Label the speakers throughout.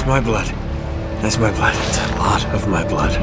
Speaker 1: That's my blood. That's my blood. It's a lot of my blood.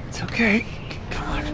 Speaker 1: It's okay. Come on.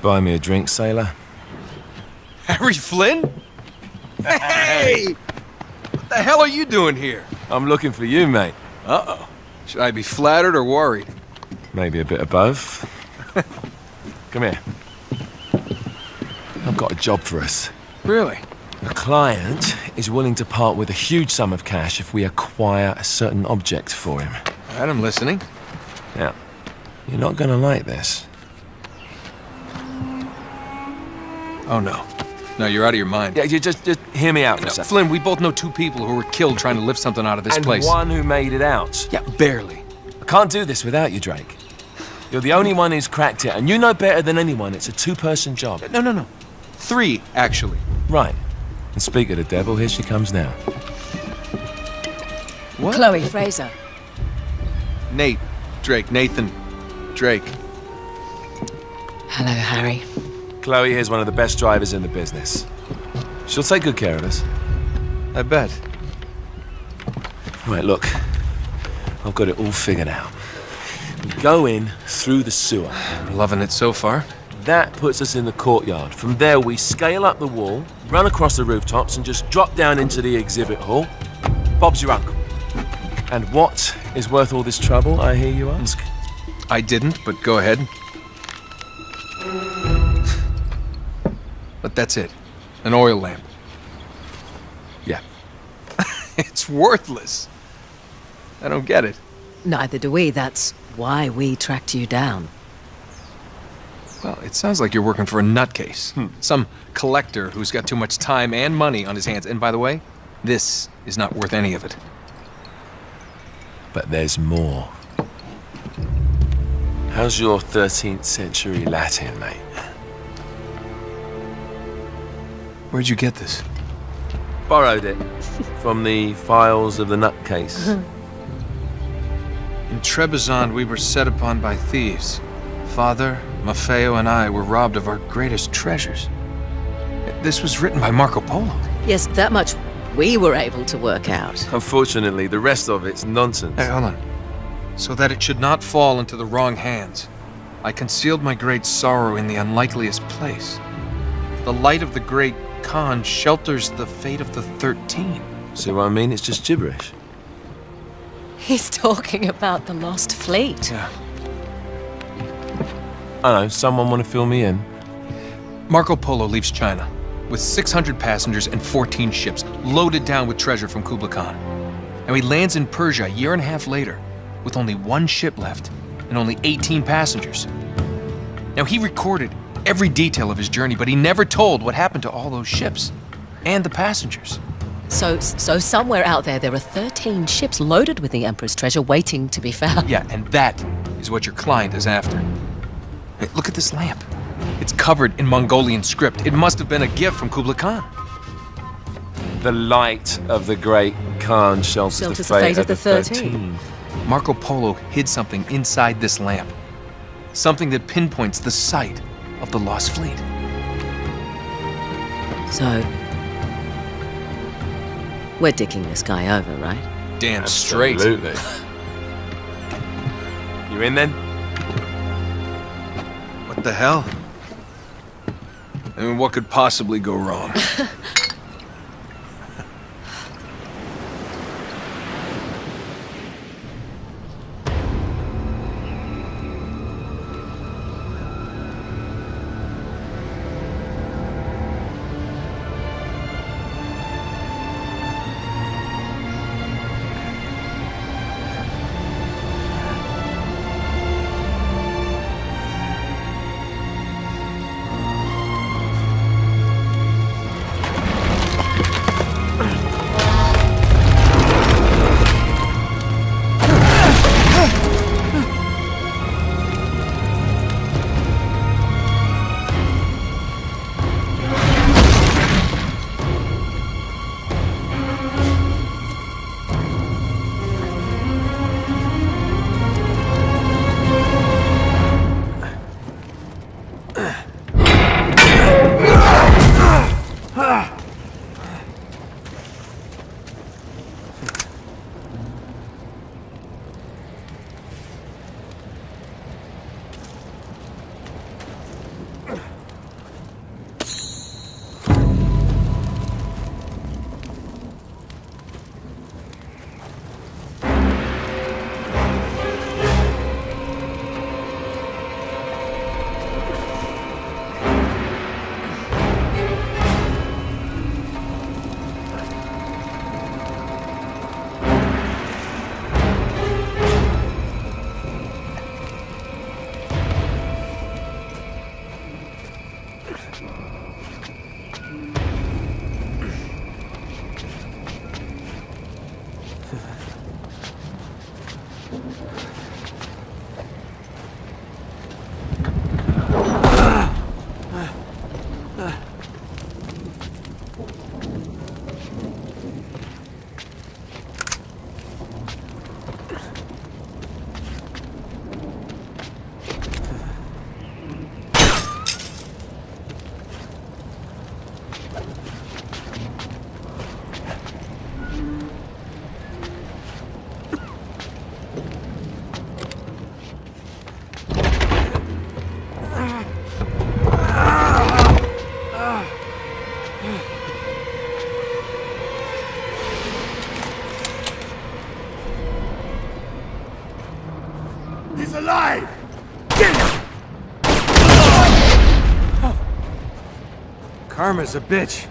Speaker 2: Buy me a drink, sailor?
Speaker 3: Harry Flynn? Hey! What the hell are you doing here?
Speaker 2: I'm looking for you, mate.
Speaker 3: Uh-oh. Should I be flattered or worried?
Speaker 2: Maybe a bit of both. Come here. I've got a job for us.
Speaker 3: Really?
Speaker 2: The client is willing to part with a huge sum of cash if we acquire a certain object for him.
Speaker 3: All right, I'm listening.
Speaker 2: Now, you're not gonna like this.
Speaker 3: Oh, no. No, you're out of your mind.
Speaker 2: Yeah, you just hear me out for a
Speaker 3: No,
Speaker 2: second.
Speaker 3: Flynn, we both know two people who were killed trying to lift something out of this
Speaker 2: And
Speaker 3: place.
Speaker 2: one who made it out.
Speaker 3: Yeah, barely.
Speaker 2: I can't do this without you, Drake. You're the only one who's cracked it, and you know better than anyone it's a two-person job.
Speaker 3: No. 3, actually.
Speaker 2: Right. And speak of the devil, here she comes now.
Speaker 3: What?
Speaker 4: Chloe Fraser.
Speaker 3: Nate. Drake. Nathan. Drake.
Speaker 4: Hello, Harry.
Speaker 2: Chloe here's one of the best drivers in the business. She'll take good care of us.
Speaker 3: I bet.
Speaker 2: Right, look. I've got it all figured out. We go in through the sewer.
Speaker 3: Loving it so far.
Speaker 2: That puts us in the courtyard. From there, we scale up the wall, run across the rooftops, and just drop down into the exhibit hall. Bob's your uncle. And what is worth all this trouble, I hear you ask?
Speaker 3: I didn't, but go ahead. But that's it. An oil lamp.
Speaker 2: Yeah.
Speaker 3: It's worthless. I don't get it.
Speaker 4: Neither do we. That's why we tracked you down.
Speaker 3: Well, it sounds like you're working for a nutcase. Some collector who's got too much time and money on his hands. And by the way, this is not worth any of it.
Speaker 2: But there's more. How's your 13th century Latin, mate?
Speaker 3: Where'd you get this?
Speaker 2: Borrowed it from the files of the nutcase.
Speaker 3: In Trebizond, we were set upon by thieves. Father, Maffeo, and I were robbed of our greatest treasures. This was written by Marco Polo.
Speaker 4: Yes, that much we were able to work out.
Speaker 2: Unfortunately, the rest of it's nonsense.
Speaker 3: Hey, hold on. So that it should not fall into the wrong hands, I concealed my great sorrow in the unlikeliest place. The light of the great Khan shelters the fate of the 13.
Speaker 2: See what I mean? It's just gibberish.
Speaker 4: He's talking about the lost fleet.
Speaker 3: Yeah.
Speaker 2: I know, someone want to fill me in?
Speaker 3: Marco Polo leaves China with 600 passengers and 14 ships loaded down with treasure from Kublai Khan. And he lands in Persia a year and a half later with only 1 ship left and only 18 passengers. Now, he recorded every detail of his journey, but he never told what happened to all those ships and the passengers.
Speaker 4: So somewhere out there are 13 ships loaded with the Emperor's treasure waiting to be found.
Speaker 3: Yeah, and that is what your client is after. Hey, look at this lamp. It's covered in Mongolian script. It must have been a gift from Kublai Khan.
Speaker 2: The light of the great Khan shelters the fate of the 13.
Speaker 3: Marco Polo hid something inside this lamp. Something that pinpoints the site of the lost fleet.
Speaker 4: So, we're dicking this guy over, right?
Speaker 3: Damn straight.
Speaker 2: Absolutely. You in then?
Speaker 3: What the hell? I mean, what could possibly go wrong?
Speaker 1: He's alive! Karma's a bitch.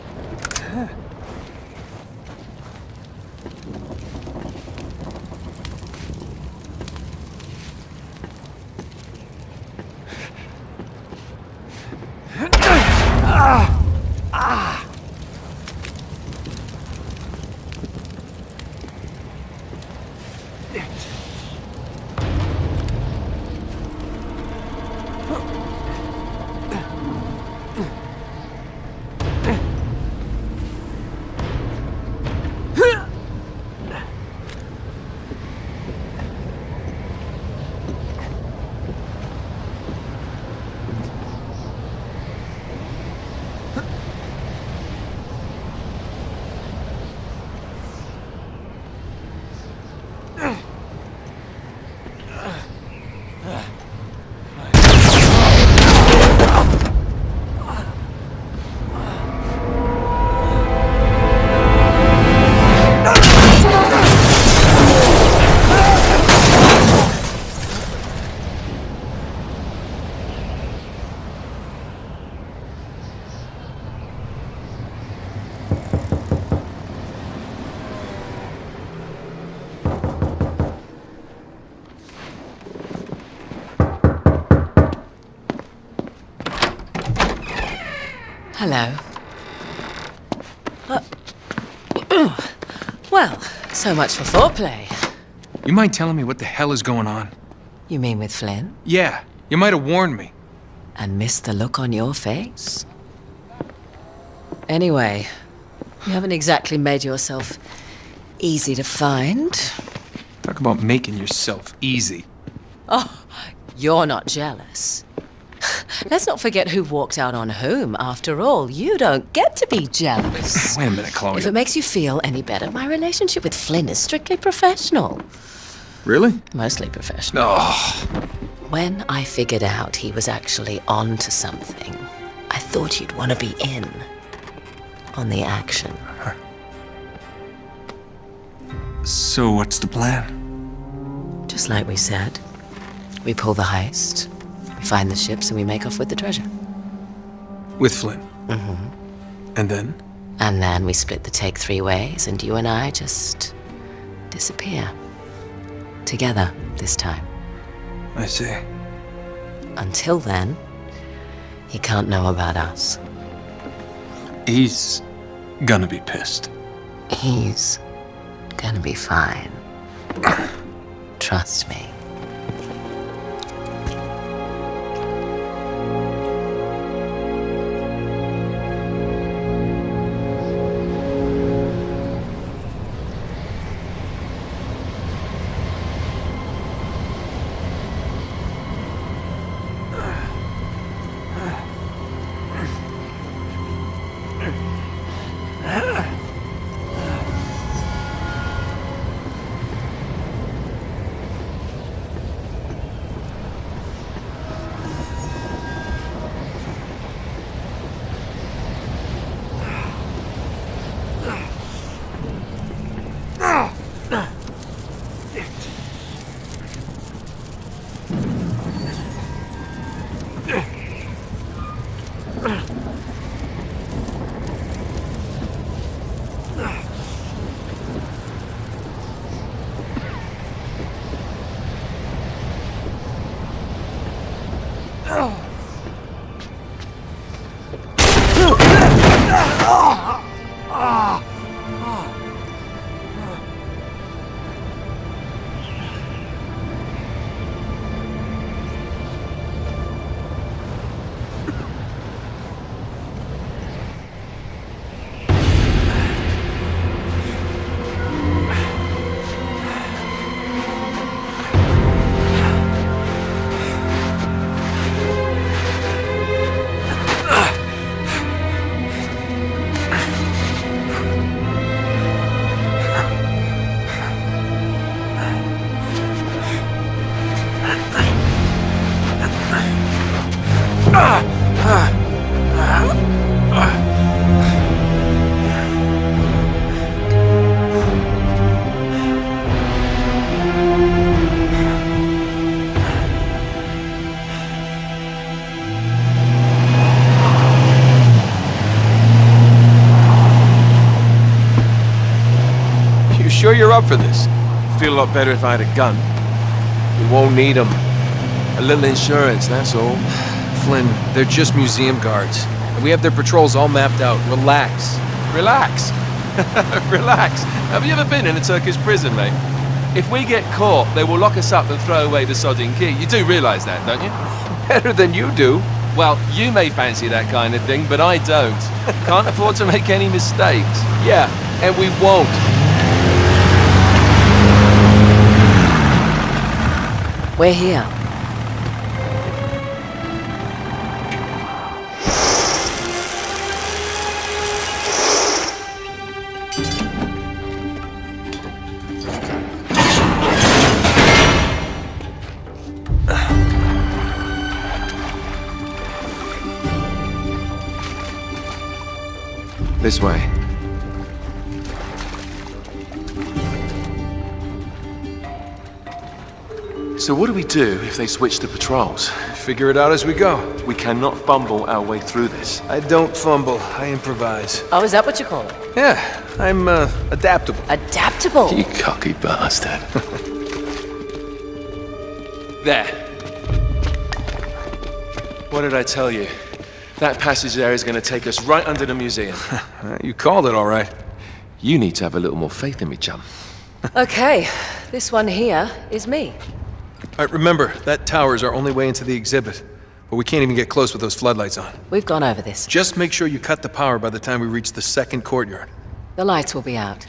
Speaker 4: Hello. Well, so much for foreplay.
Speaker 3: You mind telling me what the hell is going on?
Speaker 4: You mean with Flynn?
Speaker 3: Yeah, you might have warned me.
Speaker 4: And missed the look on your face? Anyway, you haven't exactly made yourself easy to find.
Speaker 3: Talk about making yourself easy.
Speaker 4: Oh, you're not jealous. Let's not forget who walked out on whom. After all, you don't get to be jealous.
Speaker 3: Wait a minute, Chloe.
Speaker 4: If it makes you feel any better, my relationship with Flynn is strictly professional.
Speaker 3: Really?
Speaker 4: Mostly professional.
Speaker 3: Oh,
Speaker 4: When I figured out he was actually on to something, I thought you'd want to be in on the action.
Speaker 3: so what's the plan?
Speaker 4: Just like we said, we pull the heist, we find the ships, and we make off with the treasure.
Speaker 3: With Flynn?
Speaker 4: Mm-hmm.
Speaker 3: And then?
Speaker 4: And then we split the take 3 ways, and you and I just disappear. Together, this time.
Speaker 3: I see.
Speaker 4: Until then, he can't know about us.
Speaker 3: He's gonna be pissed.
Speaker 4: He's gonna be fine. Trust me.
Speaker 3: you're up for this.
Speaker 2: Feel a lot better if I had a gun. We won't need them. A little insurance, that's all.
Speaker 3: Flynn, they're just museum guards. And we have their patrols all mapped out. Relax.
Speaker 2: Relax. Relax. Have you ever been in a Turkish prison, mate? If we get caught, they will lock us up and throw away the sodding key. You do realise that, don't you?
Speaker 3: Better than you do.
Speaker 2: Well, you may fancy that kind of thing, but I don't. Can't afford to make any mistakes.
Speaker 3: Yeah, and we won't.
Speaker 4: We're here.
Speaker 2: This way. So what do we do if they switch to patrols?
Speaker 3: Figure it out as we go.
Speaker 2: We cannot fumble our way through this.
Speaker 3: I don't fumble, I improvise.
Speaker 4: Oh, is that what you call it?
Speaker 3: Yeah, I'm adaptable.
Speaker 4: Adaptable.
Speaker 2: You cocky bastard. There. What did I tell you? That passage there is going to take us right under the museum.
Speaker 3: You called it all right.
Speaker 2: You need to have a little more faith in me, chum.
Speaker 4: Okay, this one here is me.
Speaker 3: All right, remember, that tower is our only way into the exhibit. But we can't even get close with those floodlights on.
Speaker 4: We've gone over this.
Speaker 3: Just make sure you cut the power by the time we reach the second courtyard.
Speaker 4: The lights will be out.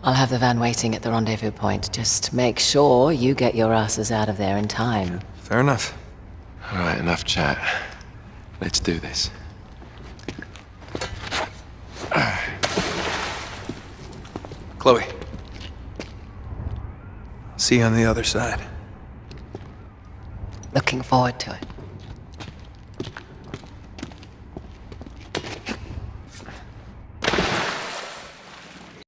Speaker 4: I'll have the van waiting at the rendezvous point. Just make sure you get your asses out of there in time.
Speaker 3: Fair enough.
Speaker 2: All right, enough chat. Let's do this.
Speaker 3: Chloe. See you on the other side.
Speaker 4: Looking forward to it.